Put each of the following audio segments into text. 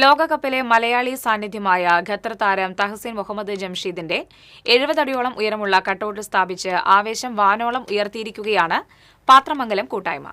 ലോകകപ്പിലെ മലയാളി സാന്നിധ്യമായ ഖത്തർ താരം തഹസിൻ മുഹമ്മദ് ജംഷീദിന്റെ 70 അടിയോളം ഉയരമുള്ള കട്ടൌട്ട് സ്ഥാപിച്ച് ആവേശം വാനോളം ഉയർത്തിയിരിക്കുകയാണ് പാത്രമംഗലം കൂട്ടായ്മ.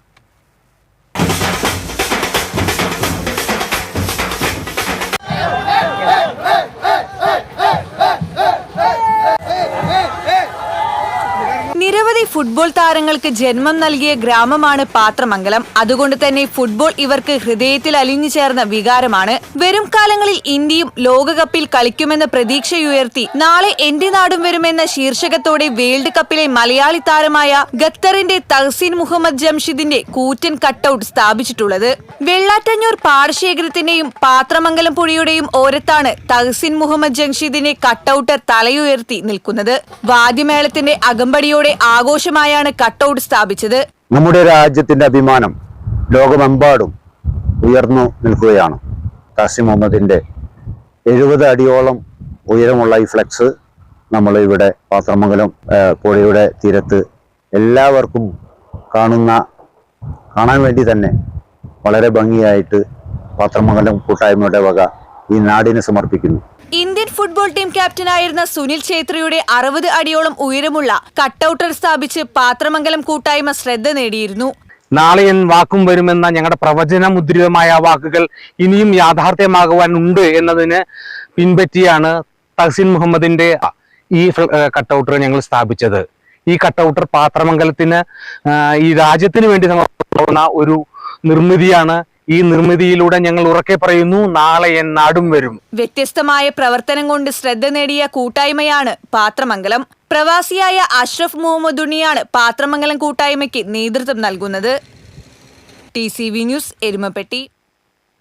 നിരവധി ഫുട്ബോൾ താരങ്ങൾക്ക് ജന്മം നൽകിയ ഗ്രാമമാണ് പാത്രമംഗലം. അതുകൊണ്ട് തന്നെ ഫുട്ബോൾ ഇവർക്ക് ഹൃദയത്തിൽ അലിഞ്ഞു ചേർന്ന വികാരമാണ്. വരും കാലങ്ങളിൽ ഇന്ത്യയും ലോകകപ്പിൽ കളിക്കുമെന്ന പ്രതീക്ഷയുയർത്തി നാളെ എന്റെ നാടും വരുമെന്ന ശീർഷകത്തോടെ വേൾഡ് കപ്പിലെ മലയാളി താരമായ ഖത്തറിന്റെ തഹസിൻ മുഹമ്മദ് ജംഷീദിന്റെ കൂറ്റൻ കട്ടൌട്ട് സ്ഥാപിച്ചിട്ടുള്ളത്. വെള്ളാറ്റഞ്ഞൂർ പാടശേഖരത്തിന്റെയും പാത്രമംഗലം പുഴയുടെയും ഓരത്താണ് തഹസിൻ മുഹമ്മദ് ജംഷീദിന്റെ കട്ടൌട്ട് തലയുയർത്തി നിൽക്കുന്നത്. വാദ്യമേളത്തിന്റെ അകമ്പടിയോടെ ആഘോഷമായാണ് കട്ടൌട്ട് സ്ഥാപിച്ചത്. നമ്മുടെ രാജ്യത്തിന്റെ അഭിമാനം ലോകമെമ്പാടും ഉയർന്നു നിൽക്കുകയാണ്. തഹസിൻ മുഹമ്മദിന്റെ 70 അടിയോളം ഉയരമുള്ള ഈ ഫ്ലെക്സ് നമ്മൾ ഇവിടെ പാത്രമംഗലം പുഴയുടെ തീരത്ത് എല്ലാവർക്കും കാണാൻ വേണ്ടി തന്നെ വളരെ ഭംഗിയായിട്ട് പാത്രമംഗലം കൂട്ടായ്മയുടെ വക ഈ നാടിന് സമർപ്പിക്കുന്നു. ഇന്ത്യൻ ഫുട്ബോൾ ടീം ക്യാപ്റ്റനായിരുന്ന സുനിൽ ഛേത്രിയുടെ 60 അടിയോളം ഉയരമുള്ള കട്ടൌട്ടർ സ്ഥാപിച്ച് പാത്രമംഗലം കൂട്ടായ്മ ശ്രദ്ധ നേടിയിരുന്നു. നാളെ വാക്കും വരുമെന്ന ഞങ്ങളുടെ പ്രവചന മുദ്രിതമായ വാക്കുകൾ ഇനിയും യാഥാർത്ഥ്യമാകുവാനുണ്ട് എന്നതിന് പിൻപറ്റിയാണ് തഹസിൻ മുഹമ്മദിന്റെ ഈ കട്ടൌട്ടർ ഞങ്ങൾ സ്ഥാപിച്ചത്. ഈ കട്ടൌട്ടർ പാത്രമംഗലത്തിന് ഈ രാജ്യത്തിന് വേണ്ടി സമർപ്പിക്കുന്ന ഒരു നിർമ്മിതിയാണ്. ഈ നിർമ്മിതിയിലൂടെ ഞങ്ങൾ ഉറക്കെ പറയുന്നു, നാളെ നാടും വരും. വ്യത്യസ്തമായ പ്രവർത്തനം കൊണ്ട് ശ്രദ്ധ നേടിയ കൂട്ടായ്മയാണ് പാത്രമംഗലം. പ്രവാസിയായ അഷ്റഫ് മുഹമ്മദ് ഉണ്ണിയാണ് പാത്രമംഗലം കൂട്ടായ്മയ്ക്ക് നേതൃത്വം നൽകുന്നത്. TCV news, Erumapetty.